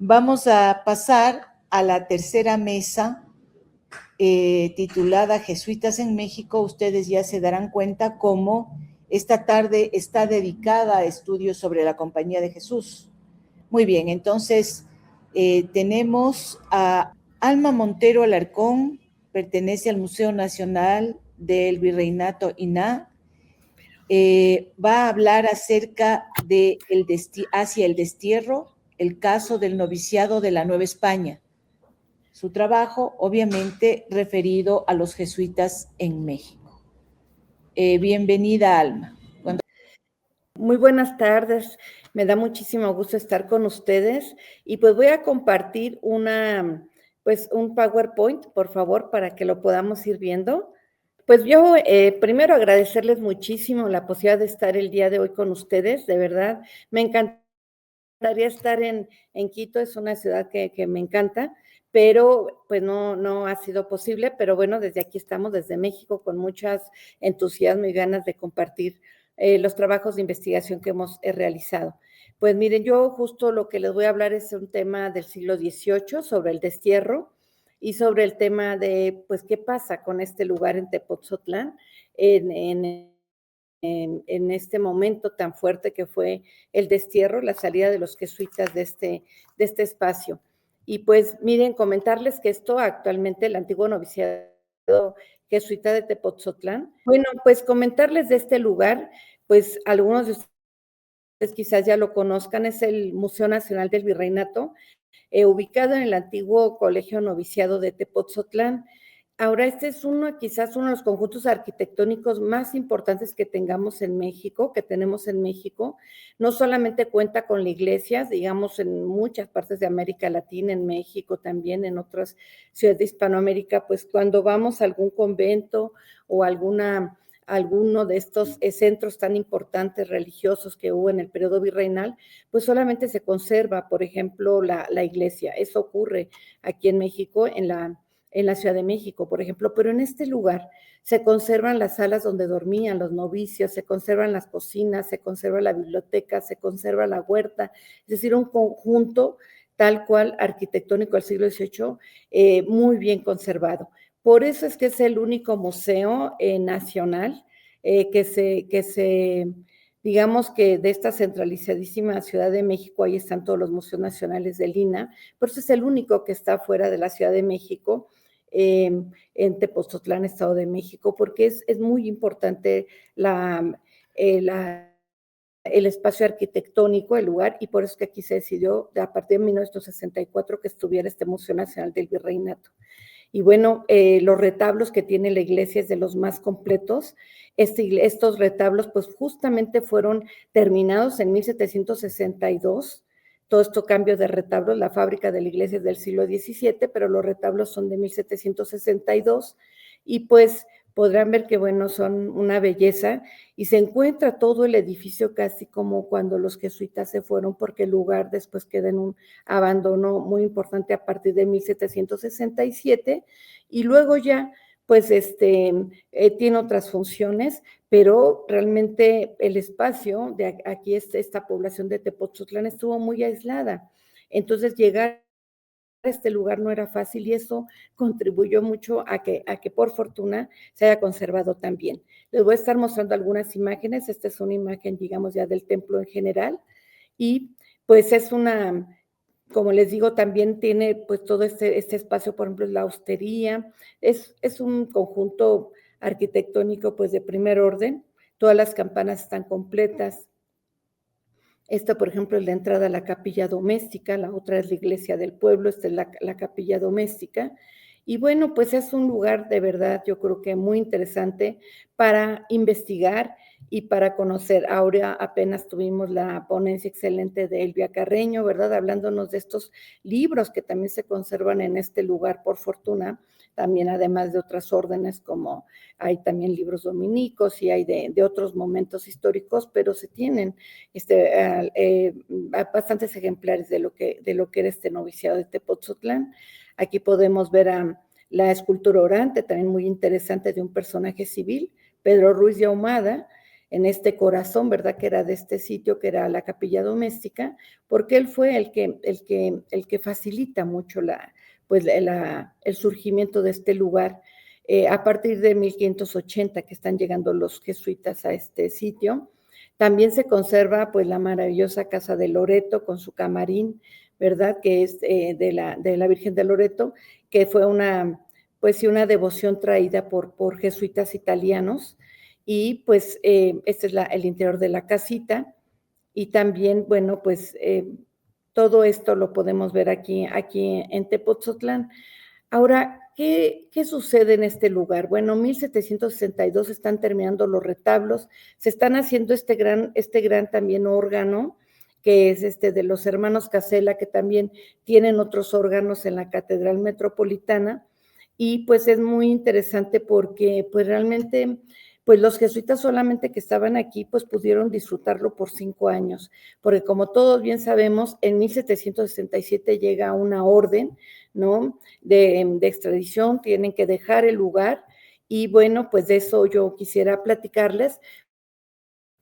Vamos a pasar a la tercera mesa titulada Jesuitas en México. Ustedes ya se darán cuenta cómo esta tarde está dedicada a estudios sobre la Compañía de Jesús. Muy bien, entonces tenemos a Alma Montero Alarcón, pertenece al Museo Nacional del Virreinato INAH. Va a hablar acerca de hacia el destierro, el caso del noviciado de la Nueva España. Su trabajo, obviamente, referido a los jesuitas en México. Bienvenida, Alma. Muy buenas tardes, me da muchísimo gusto estar con ustedes y pues voy a compartir un PowerPoint, por favor, para que lo podamos ir viendo. Pues yo primero agradecerles muchísimo la posibilidad de estar el día de hoy con ustedes, de verdad, me encantaría estar en Quito, es una ciudad que me encanta, pero pues no ha sido posible, pero bueno, desde aquí estamos, desde México, con muchas entusiasmo y ganas de compartir los trabajos de investigación que hemos realizado. Pues miren, yo justo lo que les voy a hablar es un tema del siglo XVIII, sobre el destierro y sobre el tema de, pues, qué pasa con este lugar en Tepoztlán, en este momento tan fuerte que fue el destierro, la salida de los jesuitas de este espacio. Y pues miren, comentarles que esto actualmente, el antiguo noviciado jesuita de Tepoztlán, bueno, pues comentarles de este lugar, pues algunos de ustedes quizás ya lo conozcan, es el Museo Nacional del Virreinato, ubicado en el antiguo Colegio Noviciado de Tepoztlán. Ahora, este es quizás uno de los conjuntos arquitectónicos más importantes que tenemos en México. No solamente cuenta con la iglesia, digamos, en muchas partes de América Latina, en México también, en otras ciudades de Hispanoamérica, pues cuando vamos a algún convento o alguno de estos centros tan importantes religiosos que hubo en el periodo virreinal, pues solamente se conserva, por ejemplo, la iglesia. Eso ocurre aquí en México, en la Ciudad de México, por ejemplo, pero en este lugar se conservan las salas donde dormían los novicios, se conservan las cocinas, se conserva la biblioteca, se conserva la huerta, es decir, un conjunto tal cual arquitectónico del siglo XVIII, muy bien conservado. Por eso es que es el único museo nacional digamos que de esta centralizadísima Ciudad de México, ahí están todos los museos nacionales del INAH, pero ese es el único que está fuera de la Ciudad de México, en Tepoztlán, Estado de México, porque es muy importante el espacio arquitectónico, el lugar, y por eso es que aquí se decidió, a partir de 1964, que estuviera este Museo Nacional del Virreinato. Y bueno, los retablos que tiene la iglesia es de los más completos. Estos retablos, pues justamente fueron terminados en 1762. Todo esto cambio de retablos, la fábrica de la iglesia es del siglo XVII, pero los retablos son de 1762. Y pues podrán ver que, bueno, son una belleza y se encuentra todo el edificio casi como cuando los jesuitas se fueron, porque el lugar después queda en un abandono muy importante a partir de 1767 y luego ya pues tiene otras funciones, pero realmente el espacio de aquí, esta población de Tepoztlán estuvo muy aislada. Entonces llegar a este lugar no era fácil y eso contribuyó mucho a que por fortuna se haya conservado también. Les voy a estar mostrando algunas imágenes. Esta es una imagen, digamos, ya del templo en general y pues es como les digo, también tiene pues todo este espacio, por ejemplo, la hostería, es un conjunto arquitectónico pues de primer orden, todas las campanas están completas. Esta, por ejemplo, es la entrada a la capilla doméstica, la otra es la iglesia del pueblo, esta es la capilla doméstica. Y bueno, pues es un lugar de verdad, yo creo que muy interesante para investigar y para conocer. Ahora apenas tuvimos la ponencia excelente de Elvia Carreño, ¿verdad? Hablándonos de estos libros que también se conservan en este lugar, por fortuna, también además de otras órdenes, como hay también libros dominicos y hay de otros momentos históricos, pero se tienen bastantes ejemplares de lo que era este noviciado de Tepoztlán. Aquí podemos ver a la escultura orante, también muy interesante, de un personaje civil, Pedro Ruiz de Ahumada, en este corazón, ¿verdad? Que era de este sitio, que era la capilla doméstica, porque él fue el que facilita mucho el surgimiento de este lugar. A partir de 1580 que están llegando los jesuitas a este sitio. También se conserva pues la maravillosa casa de Loreto con su camarín, ¿verdad? Que es de la Virgen de Loreto, que fue una devoción traída por jesuitas italianos. Y pues este es el interior de la casita. Y también, bueno, pues todo esto lo podemos ver aquí en Tepoztlán. Ahora, ¿qué sucede en este lugar? Bueno, 1762 están terminando los retablos, se están haciendo este gran también órgano, que es de los hermanos Casella, que también tienen otros órganos en la Catedral Metropolitana, y pues es muy interesante porque pues realmente pues los jesuitas solamente que estaban aquí pues pudieron disfrutarlo por 5 años, porque como todos bien sabemos, en 1767 llega una orden, ¿no?, de extradición, tienen que dejar el lugar, y bueno, pues de eso yo quisiera platicarles,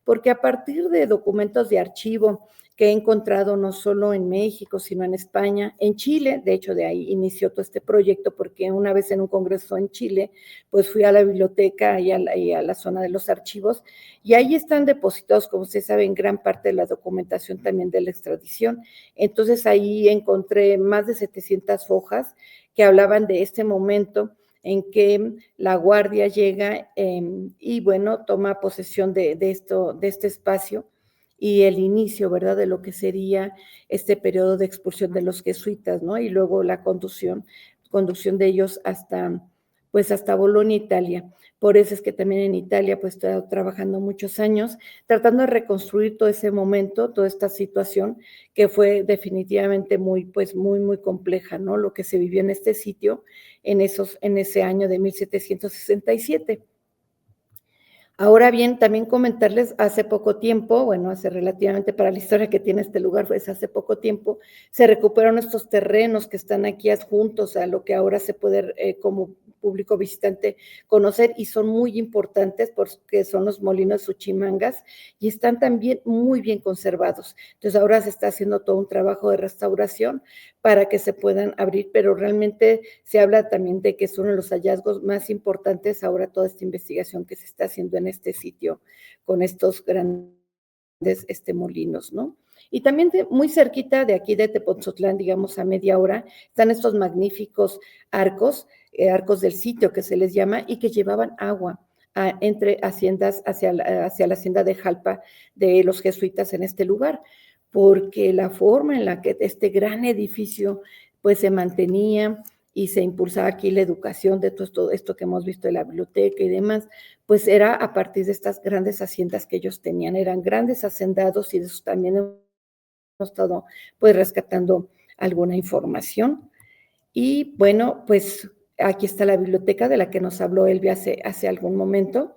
porque a partir de documentos de archivo que he encontrado no solo en México, sino en España, en Chile, de hecho de ahí inició todo este proyecto, porque una vez en un congreso en Chile, pues fui a la biblioteca y a la zona de los archivos, y ahí están depositados, como ustedes saben, gran parte de la documentación también de la extradición. Entonces ahí encontré más de 700 hojas que hablaban de este momento en que la Guardia llega y bueno, toma posesión de este espacio, y el inicio, ¿verdad?, de lo que sería este periodo de expulsión de los jesuitas, ¿no? Y luego la conducción de ellos hasta Bolonia, Italia. Por eso es que también en Italia pues estoy trabajando muchos años, tratando de reconstruir todo ese momento, toda esta situación que fue definitivamente muy compleja, ¿no? Lo que se vivió en este sitio en ese año de 1767. Ahora bien, también comentarles, hace poco tiempo, bueno, hace relativamente para la historia que tiene este lugar, pues hace poco tiempo, se recuperaron estos terrenos que están aquí adjuntos a lo que ahora se puede, como público visitante, conocer, y son muy importantes porque son los molinos Suchimangas, y están también muy bien conservados. Entonces ahora se está haciendo todo un trabajo de restauración para que se puedan abrir, pero realmente se habla también de que es uno de los hallazgos más importantes ahora toda esta investigación que se está haciendo en este sitio con estos grandes molinos, ¿no? Y también muy cerquita de aquí de Tepoztlán, digamos a media hora, están estos magníficos arcos del sitio que se les llama, y que llevaban agua entre haciendas hacia la hacienda de Jalpa de los jesuitas en este lugar, porque la forma en la que este gran edificio pues se mantenía y se impulsaba aquí la educación de todo esto que hemos visto de la biblioteca y demás, pues era a partir de estas grandes haciendas que ellos tenían, eran grandes hacendados, y de eso también hemos estado pues rescatando alguna información. Y bueno, pues aquí está la biblioteca de la que nos habló Elvia hace algún momento,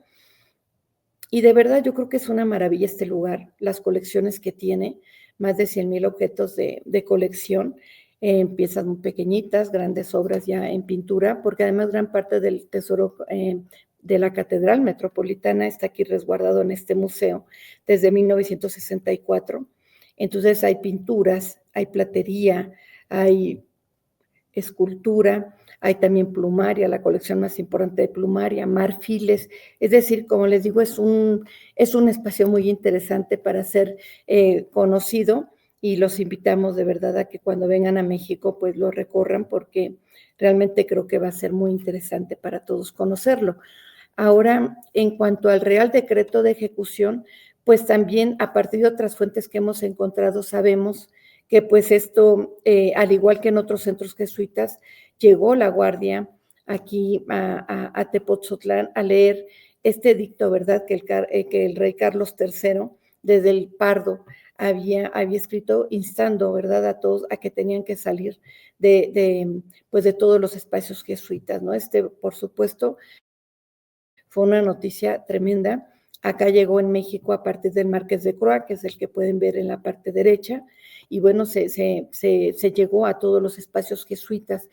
y de verdad yo creo que es una maravilla este lugar, las colecciones que tiene, más de 100,000 objetos de colección, piezas muy pequeñitas, grandes obras ya en pintura, porque además gran parte del tesoro de la Catedral Metropolitana está aquí resguardado en este museo desde 1964. Entonces hay pinturas, hay platería, hay escultura, hay también plumaria, la colección más importante de plumaria, marfiles, es decir, como les digo, es un espacio muy interesante para ser conocido, y los invitamos de verdad a que cuando vengan a México pues lo recorran, porque realmente creo que va a ser muy interesante para todos conocerlo. Ahora, en cuanto al Real Decreto de Ejecución, pues también a partir de otras fuentes que hemos encontrado sabemos que pues esto, al igual que en otros centros jesuitas, llegó la Guardia aquí a Tepoztlán a leer este edicto, ¿verdad?, que el rey Carlos III, desde el Pardo, había escrito instando, ¿verdad?, a todos a que tenían que salir pues de todos los espacios jesuitas, ¿no? Por supuesto, fue una noticia tremenda, Acá llegó en México a partir del Marqués de Croix, que es el que pueden ver en la parte derecha, y bueno, se llegó a todos los espacios jesuitas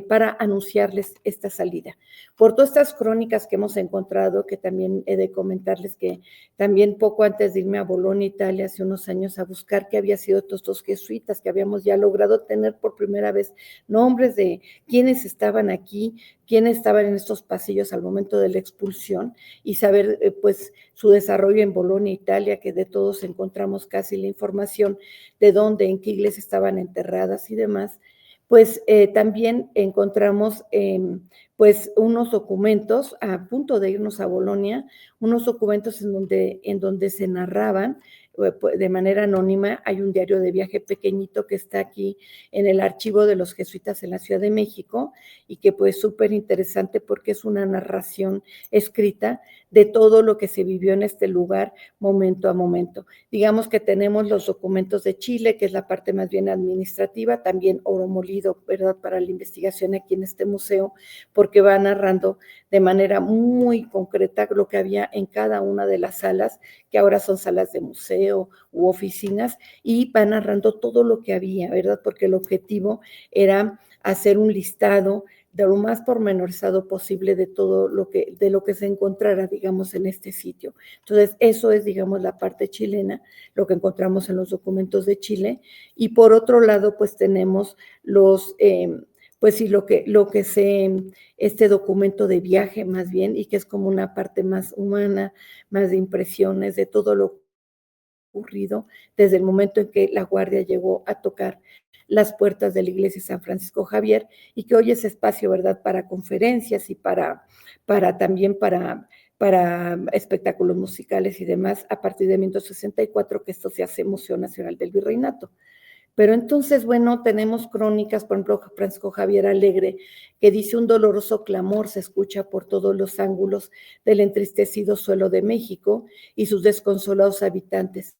para anunciarles esta salida. Por todas estas crónicas que hemos encontrado, que también he de comentarles que también poco antes de irme a Bolonia, Italia, hace unos años, a buscar qué había sido todos estos jesuitas, que habíamos ya logrado tener por primera vez nombres de quienes estaban aquí, quiénes estaban en estos pasillos al momento de la expulsión, y saber pues su desarrollo en Bolonia, Italia, que de todos encontramos casi la información de dónde, en qué iglesia estaban enterradas y demás. Pues también encontramos pues unos documentos, a punto de irnos a Bolonia, unos documentos en donde se narraban de manera anónima. Hay un diario de viaje pequeñito que está aquí en el archivo de los jesuitas en la Ciudad de México, y que pues súper interesante porque es una narración escrita de todo lo que se vivió en este lugar momento a momento. Digamos que tenemos los documentos de Chile, que es la parte más bien administrativa, también oro molido, ¿verdad?, para la investigación aquí en este museo, porque va narrando de manera muy concreta lo que había en cada una de las salas, que ahora son salas de museo u oficinas, y va narrando todo lo que había, ¿verdad?, porque el objetivo era hacer un listado de lo más pormenorizado posible de todo de lo que se encontrara, digamos, en este sitio. Entonces, eso es, digamos, la parte chilena, lo que encontramos en los documentos de Chile. Y por otro lado, pues tenemos pues sí, este documento de viaje más bien, y que es como una parte más humana, más de impresiones de todo lo ocurrido desde el momento en que la Guardia llegó a tocar las puertas de la iglesia San Francisco Javier, y que hoy es espacio, ¿verdad?, para conferencias y también para espectáculos musicales y demás, a partir de 1964, que esto se hace Museo Nacional del Virreinato. Pero entonces, bueno, tenemos crónicas, por ejemplo, Francisco Javier Alegre, que dice: un doloroso clamor se escucha por todos los ángulos del entristecido suelo de México y sus desconsolados habitantes.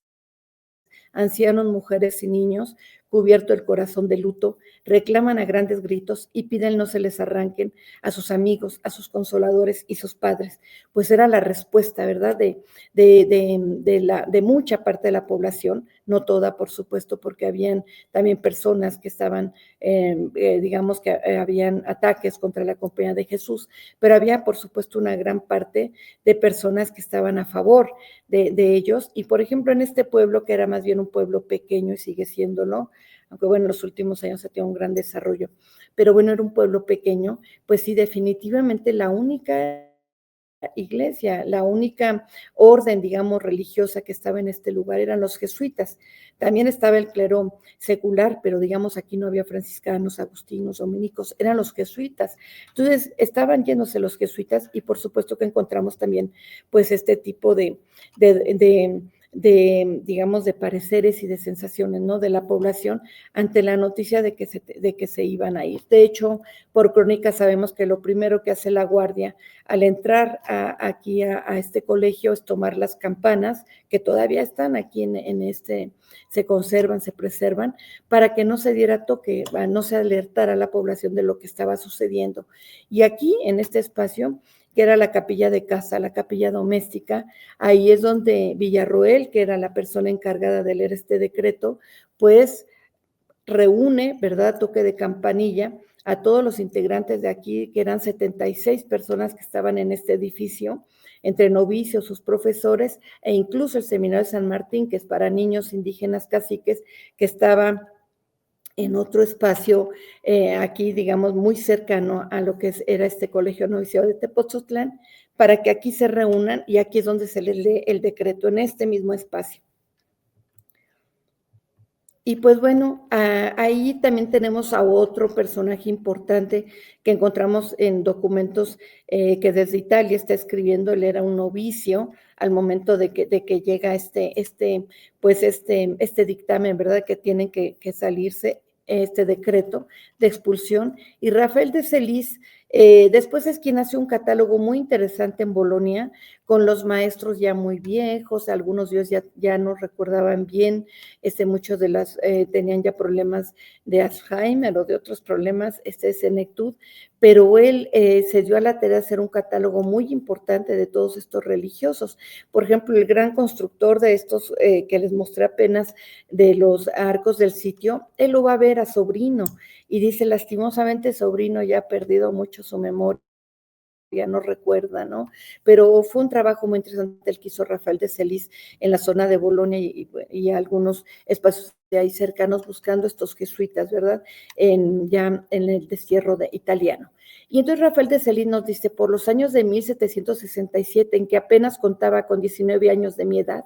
Ancianos, mujeres y niños, cubierto el corazón de luto, reclaman a grandes gritos y piden no se les arranquen a sus amigos, a sus consoladores y sus padres. Pues era la respuesta, ¿verdad?, de mucha parte de la población, no toda, por supuesto, porque habían también personas que estaban, digamos que habían ataques contra la Compañía de Jesús, pero había, por supuesto, una gran parte de personas que estaban a favor de ellos. Y, por ejemplo, en este pueblo, que era más bien un pueblo pequeño y sigue siéndolo, aunque bueno, en los últimos años ha tenido un gran desarrollo, pero bueno, era un pueblo pequeño, pues sí, definitivamente la única iglesia, la única orden, digamos, religiosa que estaba en este lugar eran los jesuitas. También estaba el clero secular, pero digamos aquí no había franciscanos, agustinos, dominicos, eran los jesuitas. Entonces estaban yéndose los jesuitas, y por supuesto que encontramos también pues este tipo digamos, de pareceres y de sensaciones, ¿no?, de la población ante la noticia de que se iban a ir. De hecho, por crónica sabemos que lo primero que hace la Guardia al entrar aquí a este colegio es tomar las campanas, que todavía están aquí se conservan, se preservan, para que no se diera toque, no se alertara a la población de lo que estaba sucediendo. Y aquí, en este espacio, que era la capilla de casa, la capilla doméstica, ahí es donde Villarroel, que era la persona encargada de leer este decreto, pues reúne, ¿verdad?, toque de campanilla, a todos los integrantes de aquí, que eran 76 personas que estaban en este edificio, entre novicios, sus profesores, e incluso el Seminario de San Martín, que es para niños indígenas caciques, que estaba en otro espacio aquí, digamos, muy cercano a lo que era este colegio noviciado de Tepoztlán, para que aquí se reúnan, y aquí es donde se les lee el decreto, en este mismo espacio. Y pues bueno, ahí también tenemos a otro personaje importante que encontramos en documentos que desde Italia está escribiendo. Él era un novicio al momento de que llega este dictamen, ¿verdad?, que tienen que salirse, este decreto de expulsión. Y Rafael de Celis, Después es quien hace un catálogo muy interesante en Bolonia, con los maestros ya muy viejos, algunos de ellos ya no recordaban bien, muchos de las tenían ya problemas de Alzheimer o de otros problemas, senectud, pero él se dio a la tarea de hacer un catálogo muy importante de todos estos religiosos. Por ejemplo, el gran constructor de estos que les mostré apenas de los arcos del sitio, él lo va a ver a Sobrino y dice, lastimosamente Sobrino ya ha perdido mucho su memoria, ya no recuerda, ¿no? Pero fue un trabajo muy interesante el que hizo Rafael de Celis en la zona de Bolonia y algunos espacios de ahí cercanos buscando estos jesuitas, ¿verdad? Ya en el destierro italiano. Y entonces Rafael de Celis nos dice, por los años de 1767, en que apenas contaba con 19 años de mi edad,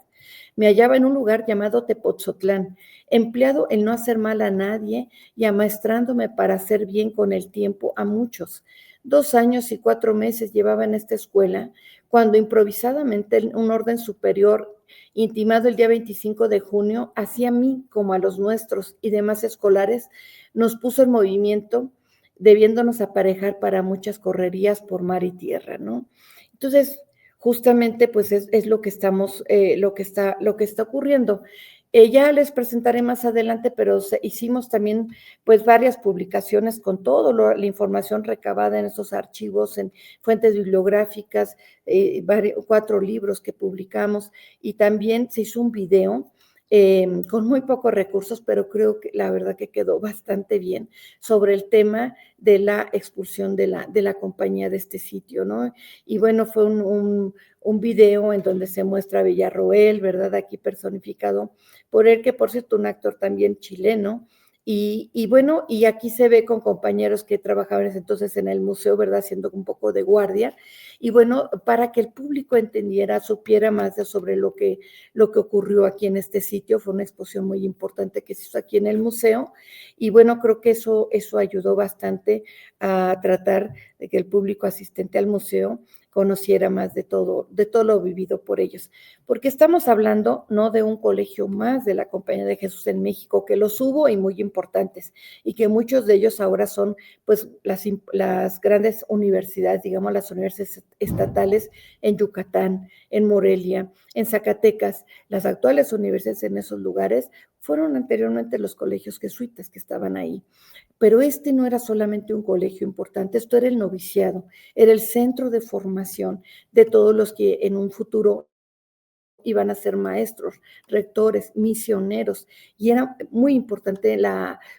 me hallaba en un lugar llamado Tepoztlán, empleado en no hacer mal a nadie y amaestrándome para hacer bien con el tiempo a muchos. 2 años y 4 meses llevaba en esta escuela, cuando improvisadamente un orden superior, intimado el día 25 de junio, hacia mí como a los nuestros y demás escolares, nos puso en movimiento, debiéndonos aparejar para muchas correrías por mar y tierra, ¿no? Entonces, justamente, pues es lo que estamos, lo que está ocurriendo. Ya les presentaré más adelante, pero hicimos también pues varias publicaciones con toda la información recabada en estos archivos, en fuentes bibliográficas, 4 libros que publicamos y también se hizo un video con muy pocos recursos, pero creo que la verdad que quedó bastante bien sobre el tema de la expulsión de la compañía de este sitio, ¿no? Y bueno, fue un video en donde se muestra a Villarroel, ¿verdad? Aquí personificado por él, que por cierto, un actor también chileno, y bueno, y aquí se ve con compañeros que trabajaban entonces en el museo, ¿verdad? Haciendo un poco de guardia. Y bueno, para que el público entendiera, supiera más sobre lo que ocurrió aquí en este sitio, fue una exposición muy importante que se hizo aquí en el museo. Y bueno, creo que eso ayudó bastante a tratar de que el público asistente al museo conociera más de todo lo vivido por ellos. Porque estamos hablando no de un colegio más de la Compañía de Jesús en México, que los hubo y muy importantes, y que muchos de ellos ahora son pues las grandes universidades, digamos las universidades estatales en Yucatán, en Morelia, en Zacatecas. Las actuales universidades en esos lugares fueron anteriormente los colegios jesuitas que estaban ahí. Pero no era solamente un colegio importante, esto era el noviciado, era el centro de formación de todos los que en un futuro iban a ser maestros, rectores, misioneros, y era muy importante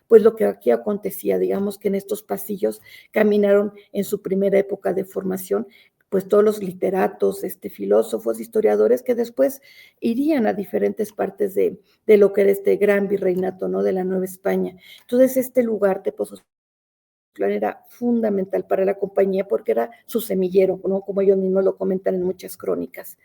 pues lo que aquí acontecía, digamos que en estos pasillos caminaron en su primera época de formación, pues todos los literatos, filósofos, historiadores que después irían a diferentes partes de lo que era este gran virreinato, ¿no? De la Nueva España. Entonces, este lugar de Pozos era fundamental para la compañía porque era su semillero, ¿no? Como ellos mismos lo comentan en muchas crónicas.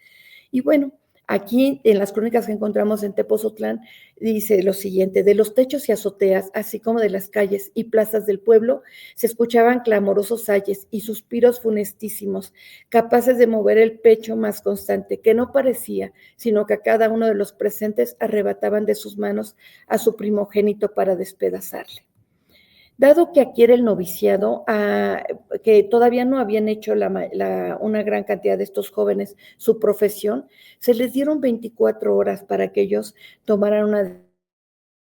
Y bueno, aquí en las crónicas que encontramos en Tepoztlán dice lo siguiente: de los techos y azoteas, así como de las calles y plazas del pueblo, se escuchaban clamorosos ayes y suspiros funestísimos, capaces de mover el pecho más constante, que no parecía, sino que a cada uno de los presentes arrebataban de sus manos a su primogénito para despedazarle. Dado que aquí era el noviciado, que todavía no habían hecho una gran cantidad de estos jóvenes su profesión, se les dieron 24 horas para que ellos tomaran una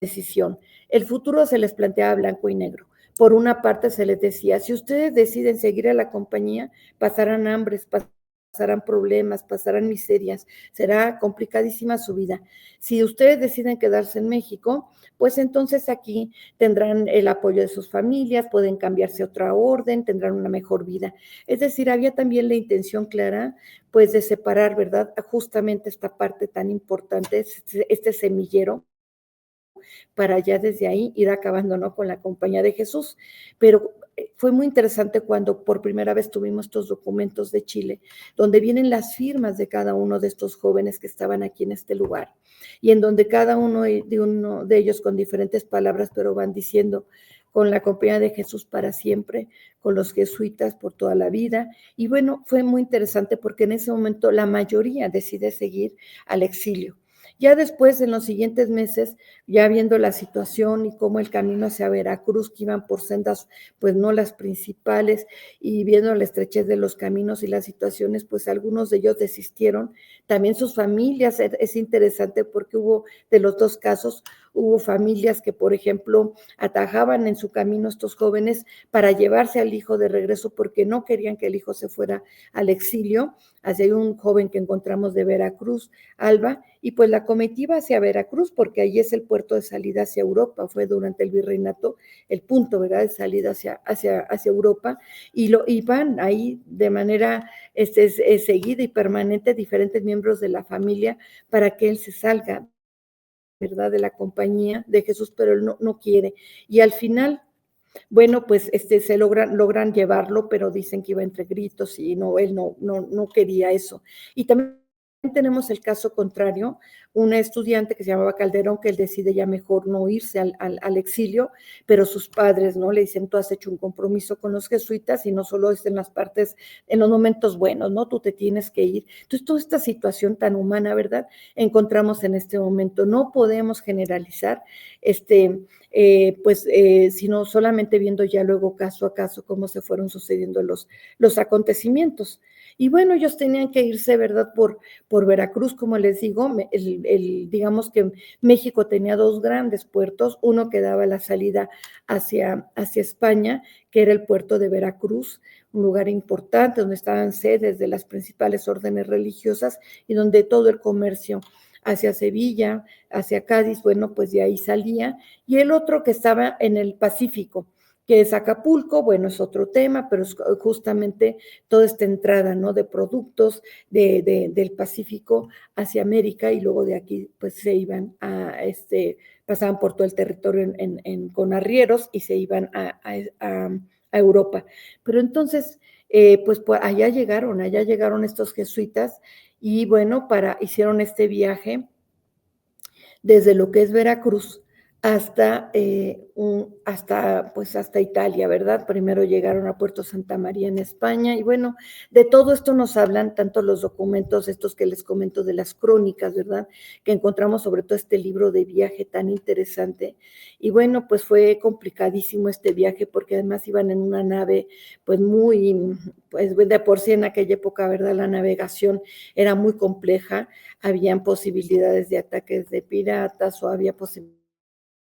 decisión. El futuro se les planteaba blanco y negro. Por una parte se les decía, si ustedes deciden seguir a la compañía, pasarán hambres, pasarán problemas, pasarán miserias, será complicadísima su vida. Si ustedes deciden quedarse en México, pues entonces aquí tendrán el apoyo de sus familias, pueden cambiarse a otra orden, tendrán una mejor vida. Es decir, había también la intención clara, pues, de separar, ¿verdad?, justamente esta parte tan importante, este semillero, para ya desde ahí ir acabando, ¿no?, con la Compañía de Jesús. Pero fue muy interesante cuando por primera vez tuvimos estos documentos de Chile, donde vienen las firmas de cada uno de estos jóvenes que estaban aquí en este lugar, y en donde cada uno de ellos con diferentes palabras, pero van diciendo: con la Compañía de Jesús para siempre, con los jesuitas por toda la vida. Y bueno, fue muy interesante porque en ese momento la mayoría decide seguir al exilio. Ya después, en los siguientes meses, ya viendo la situación y cómo el camino hacia Veracruz, que iban por sendas, pues no las principales, y viendo la estrechez de los caminos y las situaciones, pues algunos de ellos desistieron. También sus familias, es interesante porque hubo, de los dos casos, hubo familias que, por ejemplo, atajaban en su camino a estos jóvenes para llevarse al hijo de regreso porque no querían que el hijo se fuera al exilio. Así hay un joven que encontramos de Veracruz, Alba, y pues la comitiva hacia Veracruz, porque ahí es el puerto de salida hacia Europa, fue durante el virreinato el punto, ¿verdad?, de salida hacia Europa, y van ahí de manera seguida y permanente diferentes miembros de la familia para que él se salga, ¿verdad?, de la compañía de Jesús, pero él no quiere. Y al final, bueno, pues se logran llevarlo, pero dicen que iba entre gritos y no, él no quería eso. Y también tenemos el caso contrario, una estudiante que se llamaba Calderón, que él decide ya mejor no irse al exilio, pero sus padres, ¿no?, le dicen, tú has hecho un compromiso con los jesuitas y no solo es en las partes, en los momentos buenos, ¿no?, tú te tienes que ir. Entonces, toda esta situación tan humana, ¿verdad?, encontramos en este momento. No podemos generalizar, sino solamente viendo ya luego caso a caso cómo se fueron sucediendo los acontecimientos. Y bueno, ellos tenían que irse, ¿verdad?, por Veracruz, como les digo, digamos que México tenía dos grandes puertos, uno que daba la salida hacia España, que era el puerto de Veracruz, un lugar importante donde estaban sedes de las principales órdenes religiosas y donde todo el comercio hacia Sevilla, hacia Cádiz, bueno, pues de ahí salía, y el otro que estaba en el Pacífico, que es Acapulco, bueno, es otro tema, pero es justamente toda esta entrada, ¿no?, de productos del Pacífico hacia América, y luego de aquí, pues se iban pasaban por todo el territorio con arrieros y se iban a Europa. Pero entonces, pues allá llegaron estos jesuitas, y bueno, hicieron este viaje desde lo que es Veracruz hasta Italia, ¿verdad? Primero llegaron a Puerto Santa María en España, y bueno, de todo esto nos hablan tanto los documentos estos que les comento de las crónicas, ¿verdad?, que encontramos, sobre todo este libro de viaje tan interesante. Y bueno, pues fue complicadísimo este viaje porque además iban en una nave pues de por sí en aquella época, ¿verdad?, la navegación era muy compleja, habían posibilidades de ataques de piratas o había posibilidad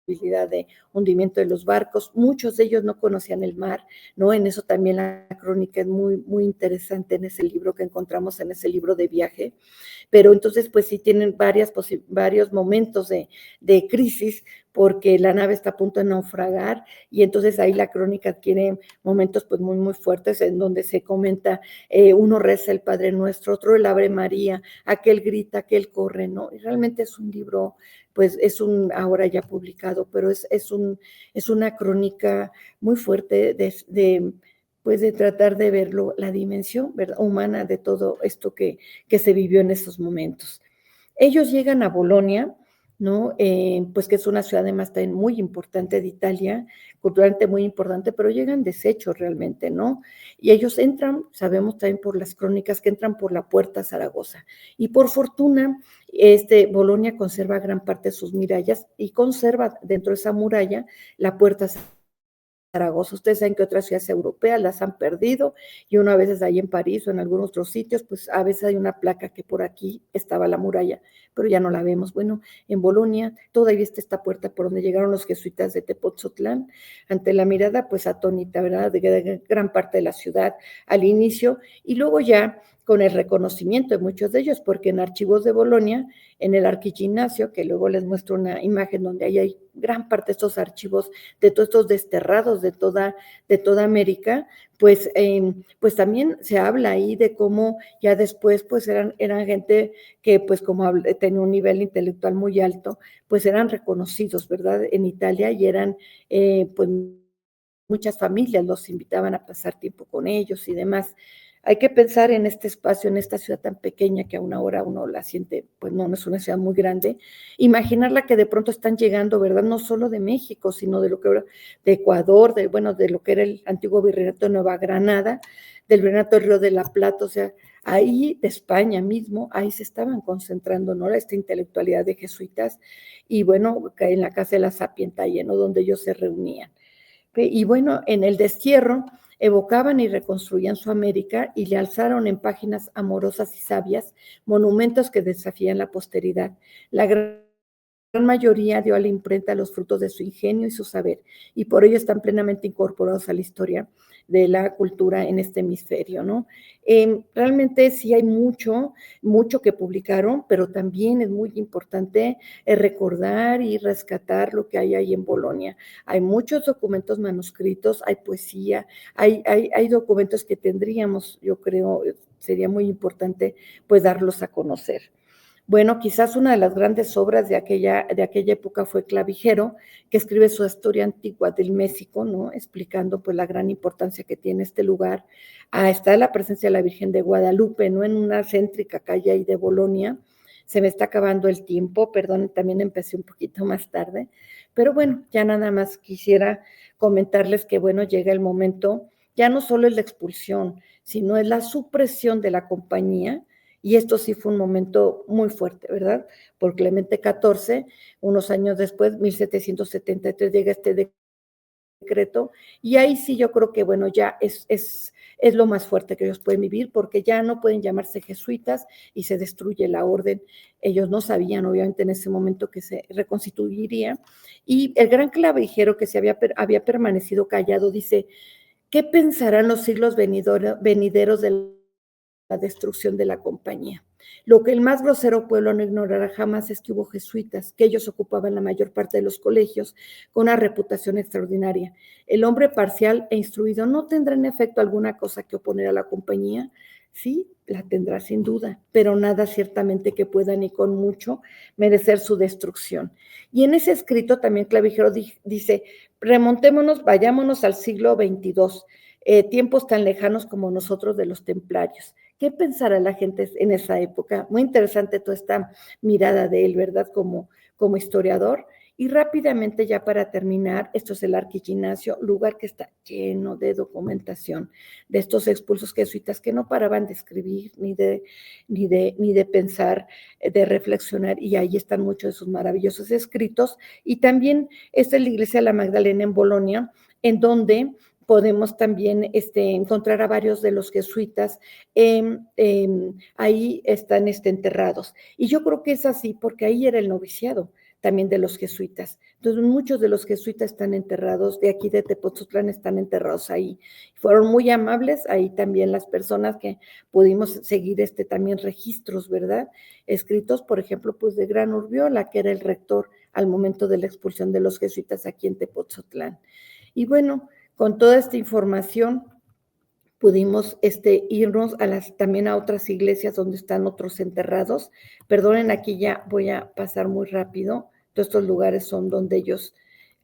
de hundimiento de los barcos. Muchos de ellos no conocían el mar, ¿no? En eso también la crónica es muy, muy interesante en ese libro que encontramos, en ese libro de viaje. Pero entonces, pues sí tienen varios momentos de crisis, porque la nave está a punto de naufragar, y entonces ahí la crónica adquiere momentos pues muy, muy fuertes, en donde se comenta, uno reza el Padre Nuestro, otro el Ave María, aquel grita, aquel corre, ¿no? Y realmente es un libro, pues ahora ya publicado, pero es una crónica muy fuerte pues de tratar de verlo, la dimensión, ¿verdad?, humana de todo esto que se vivió en esos momentos. Ellos llegan a Bolonia, ¿no? Pues que es una ciudad además también muy importante de Italia, culturalmente muy importante, pero llegan deshechos realmente, ¿no? Y ellos entran, sabemos también por las crónicas, que entran por la puerta Zaragoza. Y por fortuna, Bolonia conserva gran parte de sus murallas y conserva dentro de esa muralla la puerta Zaragoza. Ustedes saben que otras ciudades europeas las han perdido, y uno a veces ahí en París o en algunos otros sitios, pues a veces hay una placa que por aquí estaba la muralla, pero ya no la vemos. Bueno, en Bolonia todavía está esta puerta por donde llegaron los jesuitas de Tepoztlán, ante la mirada pues atónita, ¿verdad?, de gran parte de la ciudad al inicio, y luego ya con el reconocimiento de muchos de ellos, porque en Archivos de Bolonia, en el Arquigimnasio, que luego les muestro una imagen donde ahí hay gran parte de estos archivos de todos estos desterrados de toda América, pues también se habla ahí de cómo ya después pues eran gente que pues como tenía un nivel intelectual muy alto, pues eran reconocidos, ¿verdad?, en Italia, y eran pues muchas familias los invitaban a pasar tiempo con ellos y demás. Hay que pensar en este espacio, en esta ciudad tan pequeña que a una hora uno la siente, pues no es una ciudad muy grande. Imaginarla que de pronto están llegando, ¿verdad?, no solo de México, sino de lo que era de Ecuador, de lo que era el antiguo virreinato de Nueva Granada, del Virreinato del Río de la Plata, o sea, ahí de España mismo, ahí se estaban concentrando, ¿no? Esta intelectualidad de jesuitas, y bueno, en la Casa de la Sapientia, ¿no? Donde ellos se reunían. Y bueno, en el destierro evocaban y reconstruían su América y le alzaron en páginas amorosas y sabias monumentos que desafían la posteridad. La gran mayoría dio a la imprenta los frutos de su ingenio y su saber, y por ello están plenamente incorporados a la historia de la cultura en este hemisferio, ¿no? Realmente sí hay mucho que publicaron, pero también es muy importante recordar y rescatar lo que hay ahí en Bolonia. Hay muchos documentos manuscritos, hay poesía, hay documentos que tendríamos, yo creo, sería muy importante pues darlos a conocer. Bueno, quizás una de las grandes obras de aquella época fue Clavijero, que escribe su historia antigua del México, ¿no? Explicando pues la gran importancia que tiene este lugar. Está la presencia de la Virgen de Guadalupe, ¿no? En una céntrica calle ahí de Bolonia. Se me está acabando el tiempo, perdón, también empecé un poquito más tarde, pero bueno, ya nada más quisiera comentarles que bueno, llega el momento, ya no solo es la expulsión, sino es la supresión de la compañía. Y esto sí fue un momento muy fuerte, ¿verdad? Por Clemente XIV, unos años después, 1773, llega este decreto, y ahí sí yo creo que, bueno, ya es lo más fuerte que ellos pueden vivir, porque ya no pueden llamarse jesuitas y se destruye la orden. Ellos no sabían, obviamente, en ese momento que se reconstituiría. Y el gran clavijero que se había permanecido callado dice, ¿qué pensarán los siglos venideros de la destrucción de la compañía? Lo que el más grosero pueblo no ignorará jamás es que hubo jesuitas, que ellos ocupaban la mayor parte de los colegios con una reputación extraordinaria. El hombre parcial e instruido no tendrá en efecto alguna cosa que oponer a la compañía. Sí, la tendrá sin duda, pero nada ciertamente que pueda ni con mucho merecer su destrucción. Y en ese escrito también Clavijero dice, remontémonos, vayámonos al siglo XXII, tiempos tan lejanos como nosotros de los templarios. ¿Qué pensará la gente en esa época? Muy interesante toda esta mirada de él, ¿verdad? Como historiador. Y rápidamente, ya para terminar, esto es el Arquigimnasio, lugar que está lleno de documentación de estos expulsos jesuitas que no paraban de escribir, ni de pensar, de reflexionar, y ahí están muchos de sus maravillosos escritos. Y también esta es la iglesia de la Magdalena en Bolonia, en donde podemos también encontrar a varios de los jesuitas, ahí están enterrados. Y yo creo que es así porque ahí era el noviciado también de los jesuitas. Entonces, muchos de los jesuitas están enterrados, de aquí de Tepoztlán están enterrados ahí. Fueron muy amables, ahí también las personas que pudimos seguir también registros, ¿verdad? Escritos, por ejemplo, pues de Gran Urbiola, que era el rector al momento de la expulsión de los jesuitas aquí en Tepoztlán. Y bueno, con toda esta información pudimos irnos también a otras iglesias donde están otros enterrados. Perdonen, aquí ya voy a pasar muy rápido. Todos estos lugares son donde ellos,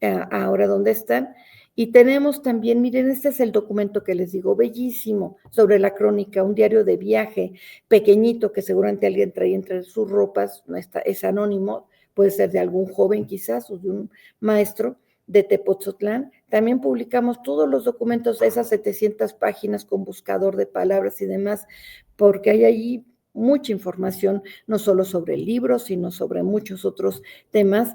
ahora donde están. Y tenemos también, miren, este es el documento que les digo, bellísimo, sobre la crónica, un diario de viaje, pequeñito, que seguramente alguien trae entre sus ropas, no está, es anónimo, puede ser de algún joven quizás, o de un maestro de Tepoztlán. También publicamos todos los documentos, esas 700 páginas con buscador de palabras y demás, porque hay ahí mucha información, no solo sobre el libro, sino sobre muchos otros temas,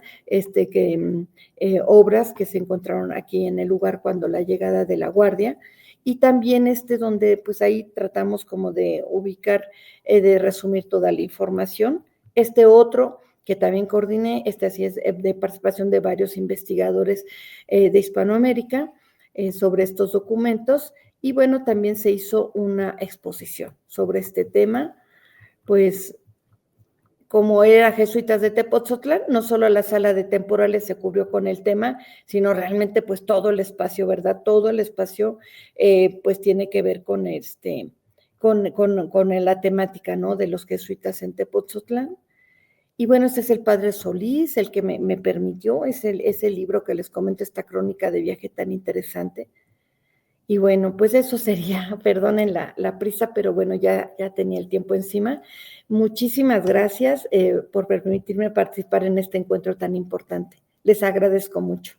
obras que se encontraron aquí en el lugar cuando la llegada de la Guardia, y también donde pues ahí tratamos como de ubicar, de resumir toda la información. Otro que también coordiné, así es de participación de varios investigadores de Hispanoamérica sobre estos documentos, y bueno, también se hizo una exposición sobre este tema, pues como era Jesuitas de Tepoztlán, no solo la sala de temporales se cubrió con el tema, sino realmente pues todo el espacio, ¿verdad? Todo el espacio pues tiene que ver con con la temática, ¿no? De los jesuitas en Tepoztlán. Y bueno, este es el padre Solís, el que me permitió, es el libro que les comento, esta crónica de viaje tan interesante. Y bueno, pues eso sería, perdonen la prisa, pero bueno, ya tenía el tiempo encima. Muchísimas gracias por permitirme participar en este encuentro tan importante. Les agradezco mucho.